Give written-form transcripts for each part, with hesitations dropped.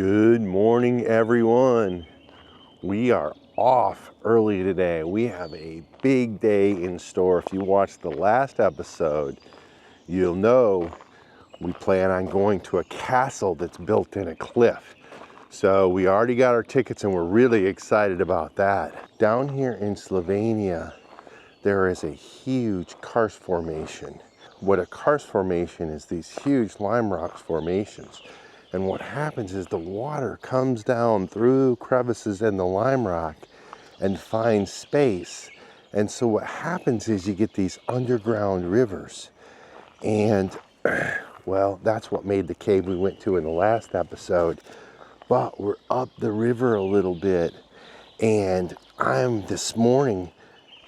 Good morning, everyone. We are off early today. We have a big day in store. If you watched the last episode, you'll know we plan on going to a castle that's built in a cliff. So we already got our tickets and we're really excited about that. Down here in Slovenia, there is a huge karst formation. What a karst formation is, these huge lime rock formations. And what happens is the water comes down through crevices in the lime rock and finds space. And so what happens is you get these underground rivers. And well, that's what made the cave we went to in the last episode. But we're up the river a little bit. And this morning,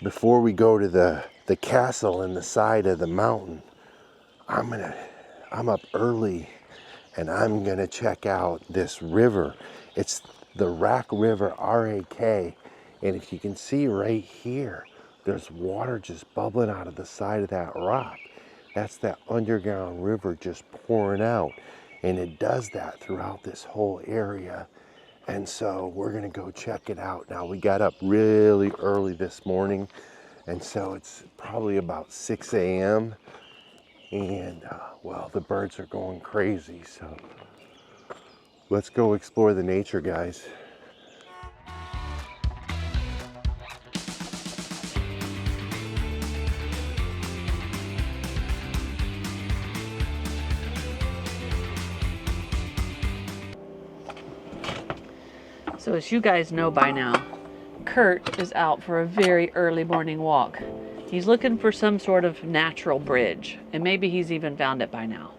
before we go to the castle in the side of the mountain, I'm up early and I'm gonna check out this river. It's the Rack River, R-A-K. And if you can see right here, there's water just bubbling out of the side of that rock. That's that underground river just pouring out. And it does that throughout this whole area. And so we're gonna go check it out. Now we got up really early this morning. And so it's probably about 6 a.m. And well, the birds are going crazy. So let's go explore the nature, guys. So as you guys know by now, Kurt is out for a very early morning walk. He's looking for some sort of natural bridge, and maybe he's even found it by now.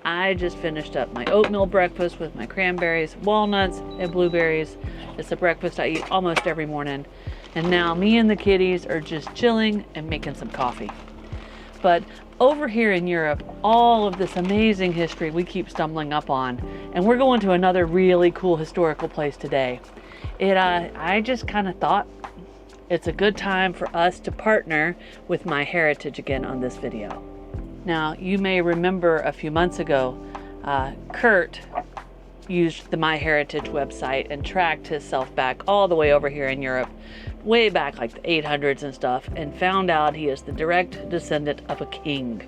I just finished up my oatmeal breakfast with my cranberries, walnuts, and blueberries. It's a breakfast I eat almost every morning. And now me and the kitties are just chilling and making some coffee. But over here in Europe, all of this amazing history we keep stumbling up on, and we're going to another really cool historical place today. I just kind of thought it's a good time for us to partner with MyHeritage again on this video. Now, you may remember a few months ago, Kurt used the MyHeritage website and tracked himself back all the way over here in Europe, way back like the 800s and stuff, and found out he is the direct descendant of a king,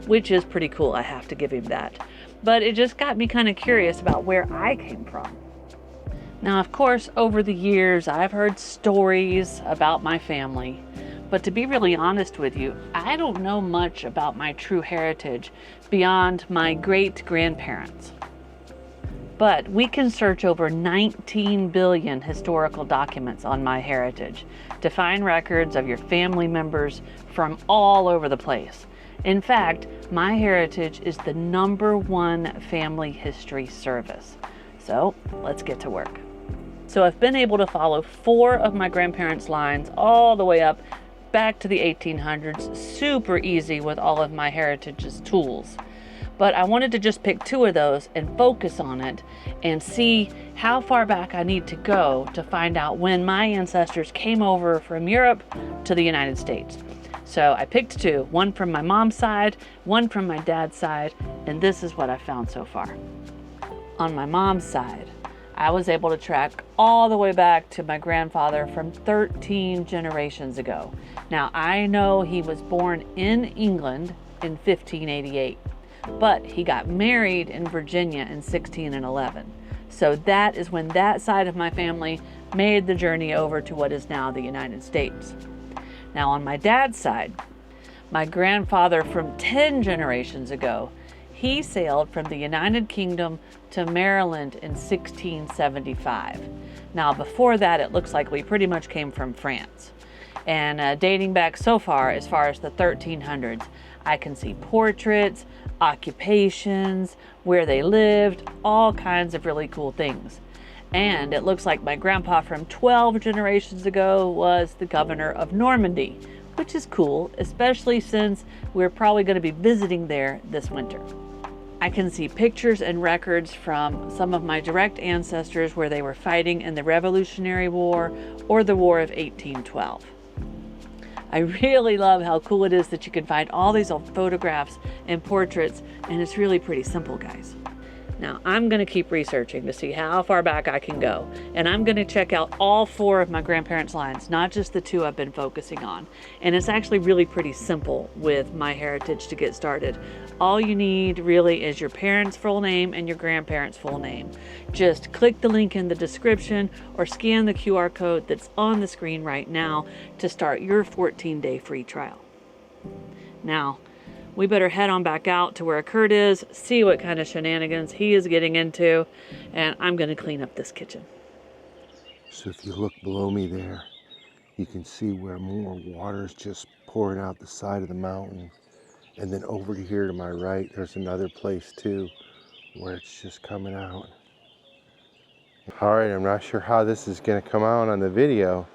which is pretty cool. I have to give him that. But it just got me kind of curious about where I came from. Now, of course, over the years, I've heard stories about my family, but to be really honest with you, I don't know much about my true heritage beyond my great-grandparents. But we can search over 19 billion historical documents on MyHeritage to find records of your family members from all over the place. In fact, MyHeritage is the #1 family history service. So let's get to work. So I've been able to follow 4 of my grandparents' lines all the way up back to the 1800s, super easy with all of MyHeritage's tools. But I wanted to just pick 2 of those and focus on it and see how far back I need to go to find out when my ancestors came over from Europe to the United States. So I picked 2, one from my mom's side, one from my dad's side, and this is what I found so far. On my mom's side, I was able to track all the way back to my grandfather from 13 generations ago. Now, I know he was born in England in 1588, but he got married in Virginia in 1611. So that is when that side of my family made the journey over to what is now the United States. Now, on my dad's side, my grandfather from 10 generations ago, he sailed from the United Kingdom to Maryland in 1675. Now, before that, it looks like we pretty much came from France. And dating back so far as the 1300s, I can see portraits, occupations, where they lived, all kinds of really cool things. And it looks like my grandpa from 12 generations ago was the governor of Normandy, which is cool, especially since we're probably going to be visiting there this winter. I can see pictures and records from some of my direct ancestors where they were fighting in the Revolutionary War or the War of 1812. I really love how cool it is that you can find all these old photographs and portraits, and it's really pretty simple, guys. Now, I'm going to keep researching to see how far back I can go. And I'm going to check out all 4 of my grandparents' lines, not just the 2 I've been focusing on. And it's actually really pretty simple with MyHeritage to get started. All you need really is your parents' full name and your grandparents' full name. Just click the link in the description or scan the QR code that's on the screen right now to start your 14-day free trial. Now, we better head on back out to where Curt is, see what kind of shenanigans he is getting into, and I'm going to clean up this kitchen. So if you look below me there, you can see where more water is just pouring out the side of the mountain. And then over here to my right, there's another place too, where it's just coming out. All right, I'm not sure how this is going to come out on the video,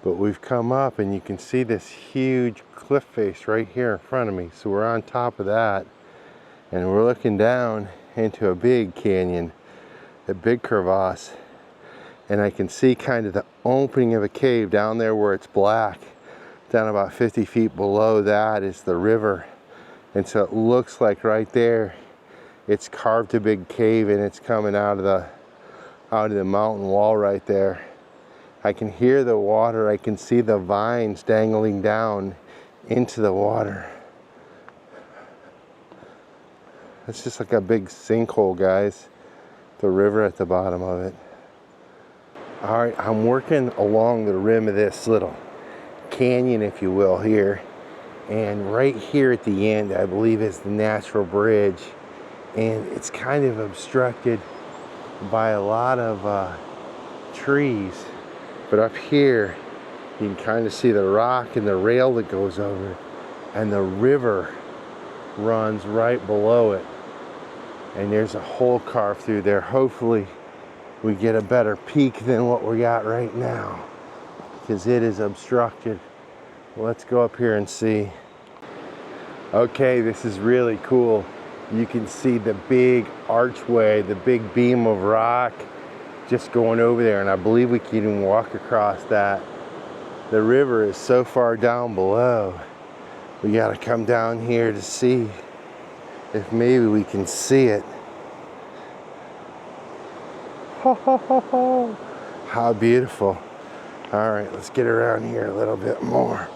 but we've come up and you can see this huge cliff face right here in front of me. So we're on top of that and we're looking down into a big canyon, a big crevasse. And I can see kind of the opening of a cave down there where it's black. Down about 50 feet below that is the river. And so it looks like right there, it's carved a big cave and it's coming out of the mountain wall right there. I can hear the water. I can see the vines dangling down into the water. It's just like a big sinkhole, guys. The river at the bottom of it. All right, I'm working along the rim of this little canyon, if you will, here. And right here at the end, I believe is the natural bridge. And it's kind of obstructed by a lot of trees. But up here, you can kind of see the rock and the rail that goes over, and the river runs right below it. And there's a hole carved through there. Hopefully, we get a better peek than what we got right now, because it is obstructed. Let's go up here and see. Okay, this is really cool. You can see the big archway, the big beam of rock just going over there, and I believe we can even walk across that. The river is so far down below. We gotta come down here to see if maybe we can see it. Ho, ho, ho, ho. How beautiful. All right, let's get around here a little bit more.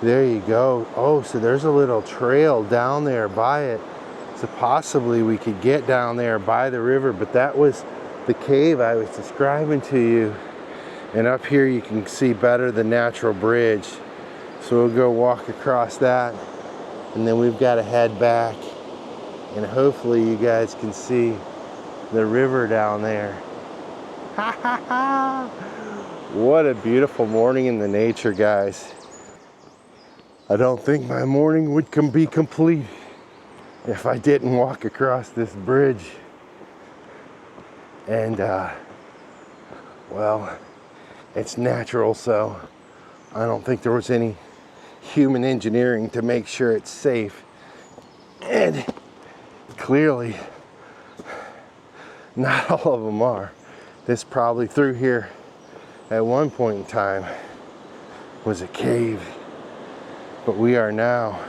There you go. Oh, so there's a little trail down there by it. So possibly we could get down there by the river, but that was the cave I was describing to you. And up here you can see better the natural bridge. So we'll go walk across that, and then we've got to head back. And hopefully you guys can see the river down there. Ha ha ha! What a beautiful morning in the nature, guys. I don't think my morning would be complete if I didn't walk across this bridge. And well, it's natural, so I don't think there was any human engineering to make sure it's safe. And clearly, not all of them are. This probably through here at one point in time was a cave, but we are now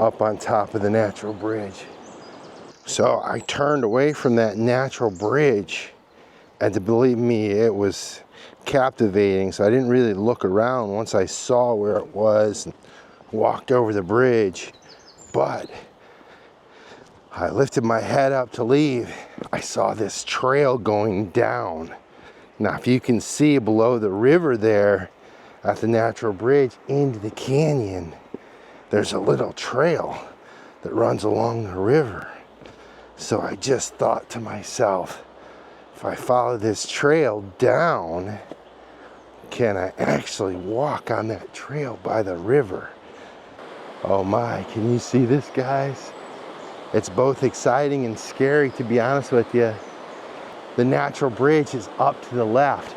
up on top of the natural bridge. So I turned away from that natural bridge, and to believe me, it was captivating. So I didn't really look around once I saw where it was and walked over the bridge. But I lifted my head up to leave. I saw this trail going down. Now, if you can see below the river there at the natural bridge into the canyon, there's a little trail that runs along the river. So I just thought to myself, if I follow this trail down, can I actually walk on that trail by the river? Oh my, can you see this, guys? It's both exciting and scary, to be honest with you. The natural bridge is up to the left.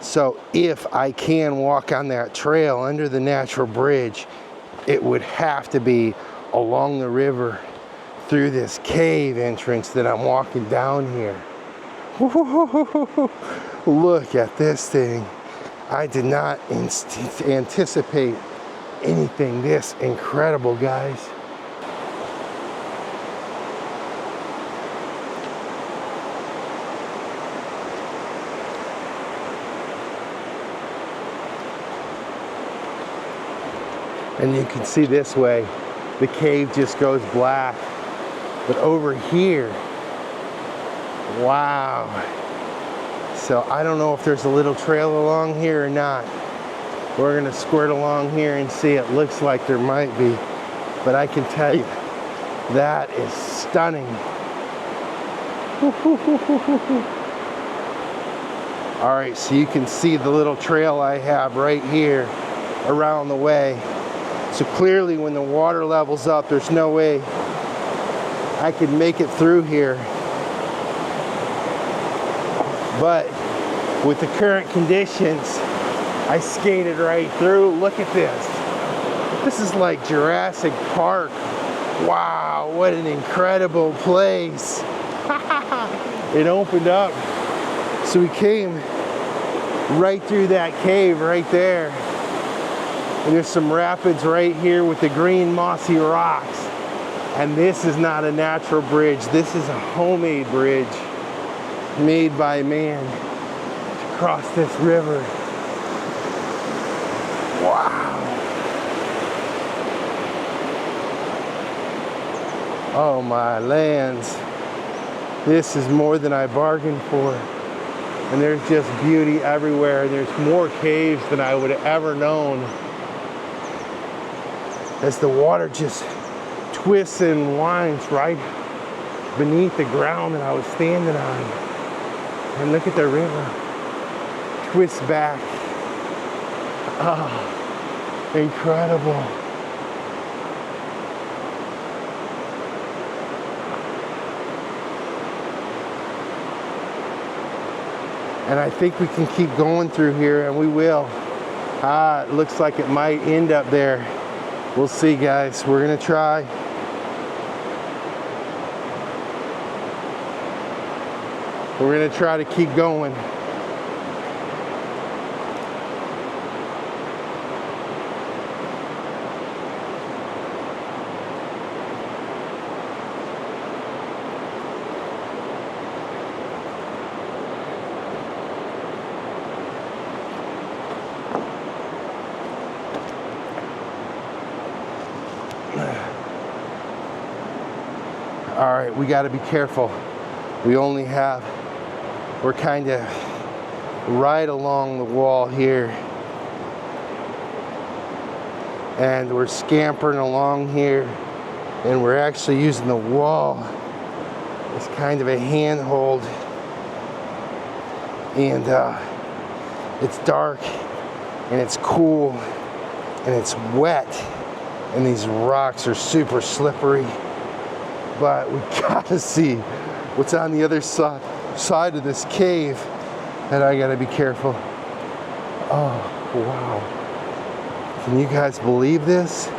So if I can walk on that trail under the natural bridge, it would have to be along the river through this cave entrance that I'm walking down here. Look at this thing. I did not anticipate anything this incredible, guys. And you can see this way, the cave just goes black. But over here, wow. So I don't know if there's a little trail along here or not. We're gonna squirt along here and see. It looks like there might be, but I can tell you, that is stunning. All right, so you can see the little trail I have right here around the way. So clearly when the water level's up, there's no way I could make it through here. But with the current conditions, I skated right through. Look at this. This is like Jurassic Park. Wow, what an incredible place. It opened up. So we came right through that cave right there. And there's some rapids right here with the green mossy rocks. And this is not a natural bridge. This is a homemade bridge made by man to cross this river. Wow. Oh my lands. This is more than I bargained for. And there's just beauty everywhere. There's more caves than I would have ever known. As the water just twists and winds right beneath the ground that I was standing on. And look at the river. Twists back. Oh, incredible. And I think we can keep going through here, and we will. It looks like it might end up there. We'll see, guys. We're gonna try. We're gonna try to keep going. All right, we got to be careful. We're kind of right along the wall here. And we're scampering along here. And we're actually using the wall as kind of a handhold. And it's dark and it's cool and it's wet. And these rocks are super slippery. But we gotta see what's on the other side of this cave, and I gotta be careful. Oh, wow. Can you guys believe this?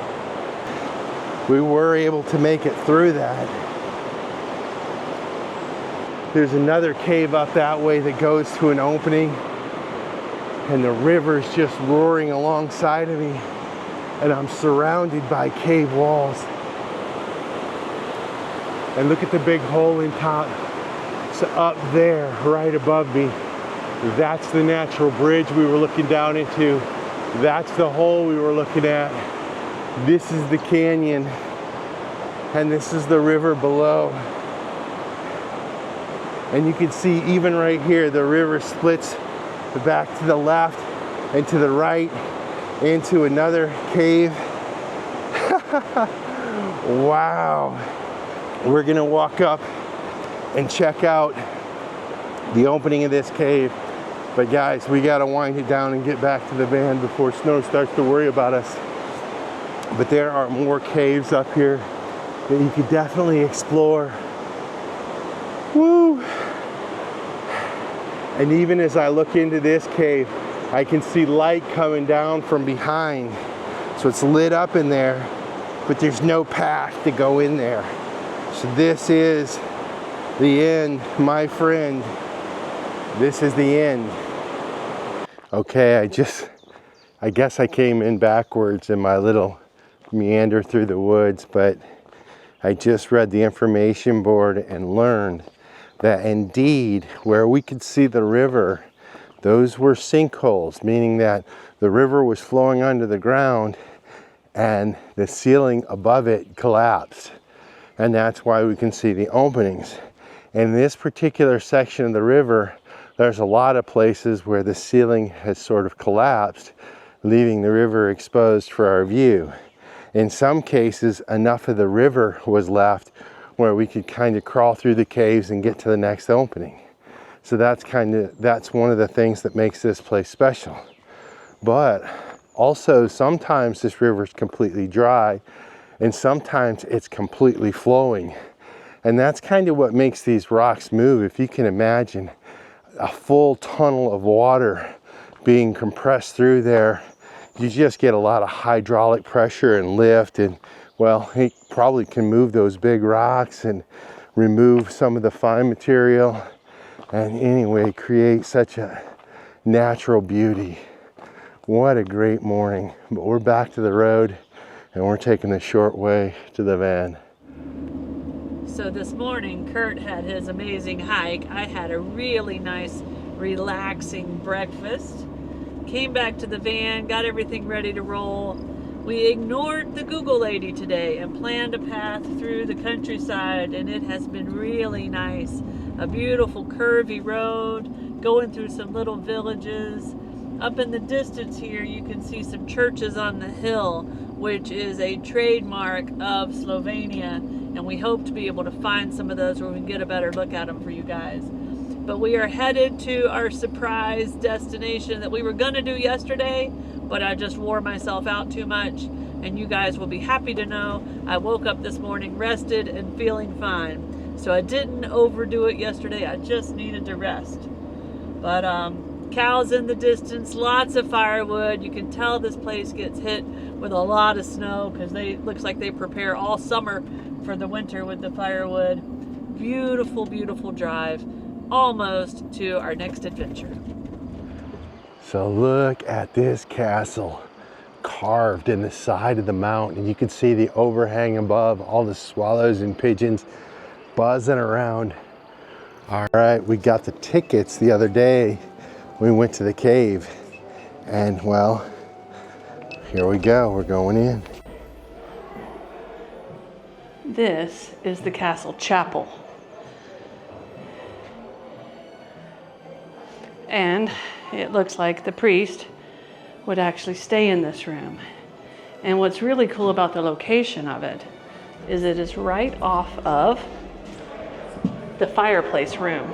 We were able to make it through that. There's another cave up that way that goes to an opening, and the river's just roaring alongside of me, and I'm surrounded by cave walls. And look at the big hole in top. So up there, right above me, that's the natural bridge we were looking down into. That's the hole we were looking at. This is the canyon. And this is the river below. And you can see even right here, the river splits back to the left and to the right into another cave. Wow. We're gonna walk up and check out the opening of this cave. But guys, we gotta wind it down and get back to the van before Snow starts to worry about us. But there are more caves up here that you could definitely explore. Woo! And even as I look into this cave, I can see light coming down from behind. So it's lit up in there, but there's no path to go in there. So this is the end, my friend. This is the end. Okay, I I guess I came in backwards in my little meander through the woods, but I just read the information board and learned that indeed where we could see the river, those were sinkholes, meaning that the river was flowing under the ground and the ceiling above it collapsed. And that's why we can see the openings. In this particular section of the river, there's a lot of places where the ceiling has sort of collapsed, leaving the river exposed for our view. In some cases, enough of the river was left where we could kind of crawl through the caves and get to the next opening. So that's one of the things that makes this place special. But also sometimes this river is completely dry and sometimes it's completely flowing. And that's kind of what makes these rocks move. If you can imagine a full tunnel of water being compressed through there, you just get a lot of hydraulic pressure and lift, and well, it probably can move those big rocks and remove some of the fine material, and anyway, create such a natural beauty. What a great morning. But we're back to the road and we're taking the short way to the van. So this morning, Kurt had his amazing hike. I had a really nice, relaxing breakfast. Came back to the van, got everything ready to roll. We ignored the Google lady today and planned a path through the countryside, and it has been really nice. A beautiful curvy road, going through some little villages. Up in the distance here, you can see some churches on the hill, which is a trademark of Slovenia, and we hope to be able to find some of those where we can get a better look at them for you guys. But we are headed to our surprise destination that we were gonna do yesterday, but I just wore myself out too much, and you guys will be happy to know I woke up this morning rested and feeling fine. So I didn't overdo it yesterday, I just needed to rest. But cows in the distance, lots of firewood. You can tell this place gets hit with a lot of snow because looks like they prepare all summer for the winter with the firewood. Beautiful, beautiful drive. Almost to our next adventure. So look at this castle carved in the side of the mountain, and you can see the overhang above, all the swallows and pigeons buzzing around. All right, we got the tickets the other day. We went to the cave, and well, here we go, we're going in. This is the castle chapel. And it looks like the priest would actually stay in this room. And what's really cool about the location of it is it is right off of the fireplace room,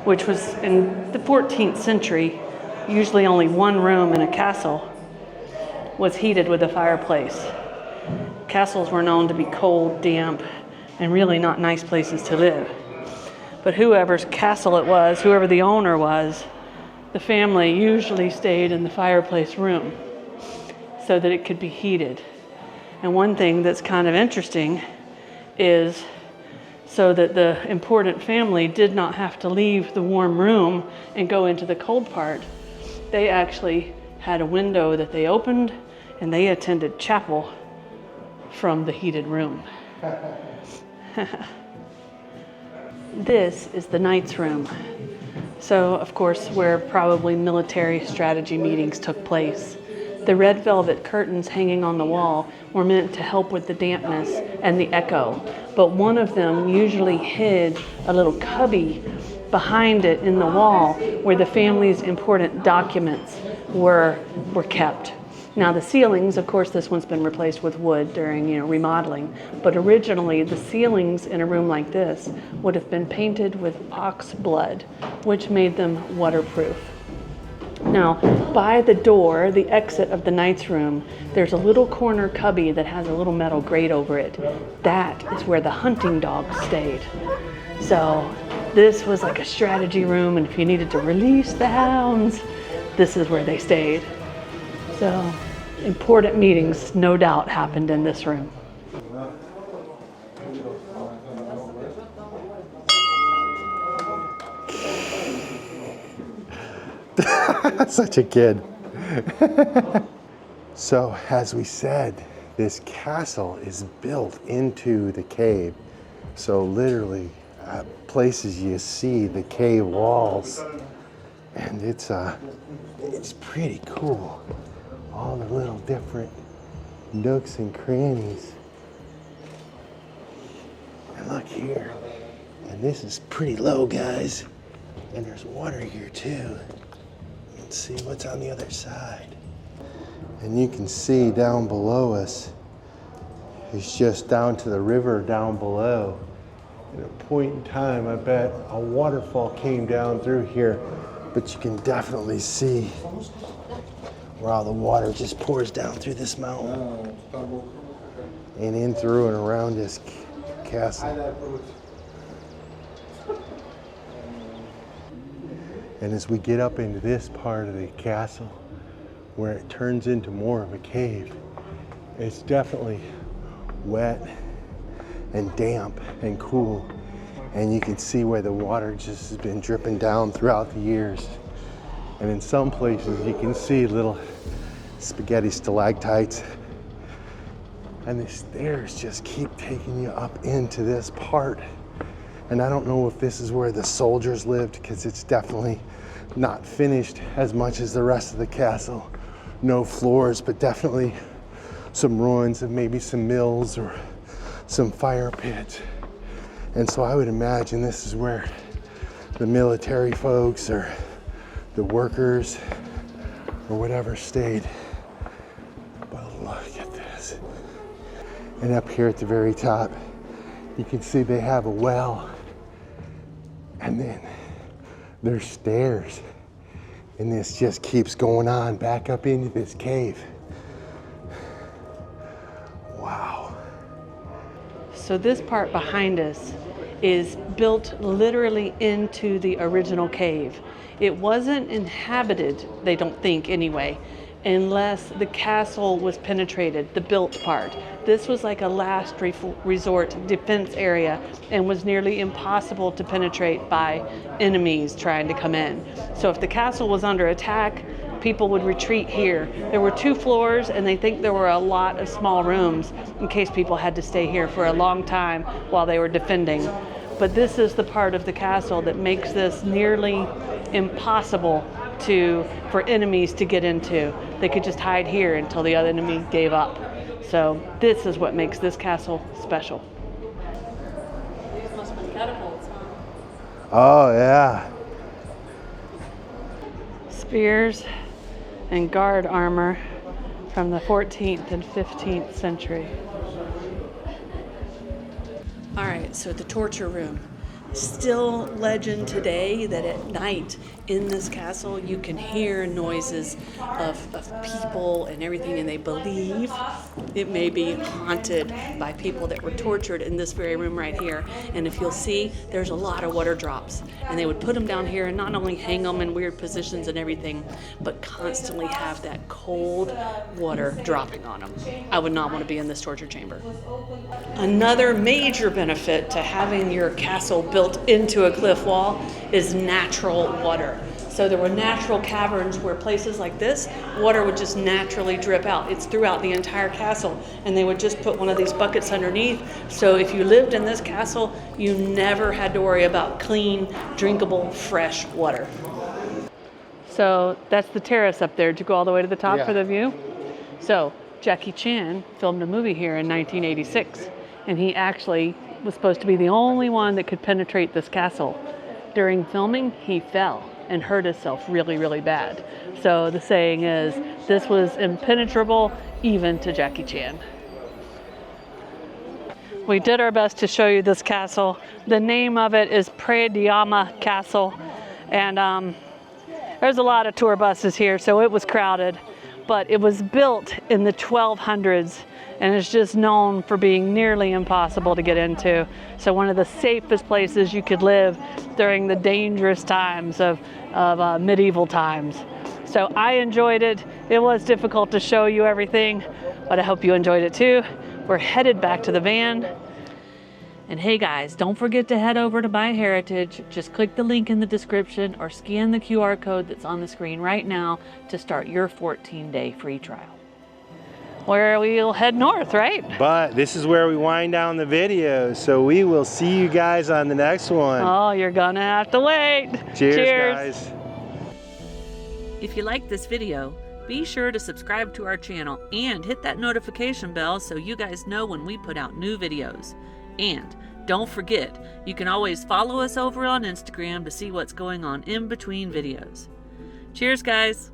which was in the 14th century, usually only one room in a castle was heated with a fireplace. Castles were known to be cold, damp, and really not nice places to live. But whoever's castle it was, whoever the owner was, the family usually stayed in the fireplace room so that it could be heated. And one thing that's kind of interesting is so that the important family did not have to leave the warm room and go into the cold part. They actually had a window that they opened and they attended chapel from the heated room. This is the knight's room. So, of course, where probably military strategy meetings took place. The red velvet curtains hanging on the wall were meant to help with the dampness and the echo, but one of them usually hid a little cubby behind it in the wall where the family's important documents were kept. Now the ceilings, of course, this one's been replaced with wood during remodeling, but originally the ceilings in a room like this would have been painted with ox blood, which made them waterproof. Now, by the door, the exit of the knight's room, there's a little corner cubby that has a little metal grate over it. That is where the hunting dogs stayed. So this was like a strategy room, and if you needed to release the hounds, this is where they stayed. So important meetings, no doubt, happened in this room. Such a kid. So, as we said, this castle is built into the cave. So literally, places you see the cave walls, and it's pretty cool. All the little different nooks and crannies. And look here, and this is pretty low, guys. And there's water here too. Let's see what's on the other side. And you can see down below us, it's just down to the river down below. At a point in time, I bet a waterfall came down through here, but you can definitely see where all the water just pours down through this mountain and in through and around this castle. And as we get up into this part of the castle, where it turns into more of a cave, it's definitely wet and damp and cool, and you can see where the water just has been dripping down throughout the years. And in some places you can see little spaghetti stalactites, and the stairs just keep taking you up into this part. And I don't know if this is where the soldiers lived, because it's definitely not finished as much as the rest of the castle. No floors, but definitely some ruins of maybe some mills or some fire pits. And so I would imagine this is where the military folks or the workers or whatever stayed. But look at this. And up here at the very top, you can see they have a well. And then there's stairs. And this just keeps going on back up into this cave. Wow. So this part behind us is built literally into the original cave. It wasn't inhabited, they don't think anyway, unless the castle was penetrated, the built part. This was like a last resort defense area and was nearly impossible to penetrate by enemies trying to come in. So if the castle was under attack, people would retreat here. There were 2 floors, and they think there were a lot of small rooms in case people had to stay here for a long time while they were defending. But this is the part of the castle that makes this nearly impossible for enemies to get into. They could just hide here until the other enemy gave up. So this is what makes this castle special. These must have been catapults, huh? Oh, yeah. Spears and guard armor from the 14th and 15th century. All right, so the torture room. Still legend today that at night in this castle you can hear noises of people and everything, and they believe it may be haunted by people that were tortured in this very room right here. And if you'll see, there's a lot of water drops, and they would put them down here and not only hang them in weird positions and everything, but constantly have that cold water dropping on them. I would not want to be in this torture chamber. Another major benefit to having your castle built into a cliff wall is natural water. So there were natural caverns where places like this, water would just naturally drip out. It's throughout the entire castle, and they would just put one of these buckets underneath. So if you lived in this castle, you never had to worry about clean, drinkable, fresh water. So that's the terrace up there. Did you go all the way to the top for the view? So Jackie Chan filmed a movie here in 1986, and he actually was supposed to be the only one that could penetrate this castle. During filming, he fell and hurt himself really, really bad. So the saying is, this was impenetrable even to Jackie Chan. We did our best to show you this castle. The name of it is Predjama Castle, and there's a lot of tour buses here, so it was crowded. But it was built in the 1200s, and it's just known for being nearly impossible to get into. So one of the safest places you could live during the dangerous times of medieval times. So I enjoyed it. It was difficult to show you everything, but I hope you enjoyed it too. We're headed back to the van. And hey guys, don't forget to head over to MyHeritage. Just click the link in the description or scan the QR code that's on the screen right now to start your 14-day free trial. Where we'll head north, right? But this is where we wind down the video, so we will see you guys on the next one. Oh, you're gonna have to wait. Cheers. Guys. If you like this video, be sure to subscribe to our channel and hit that notification bell so you guys know when we put out new videos. And don't forget, you can always follow us over on Instagram to see what's going on in between videos. Cheers, guys!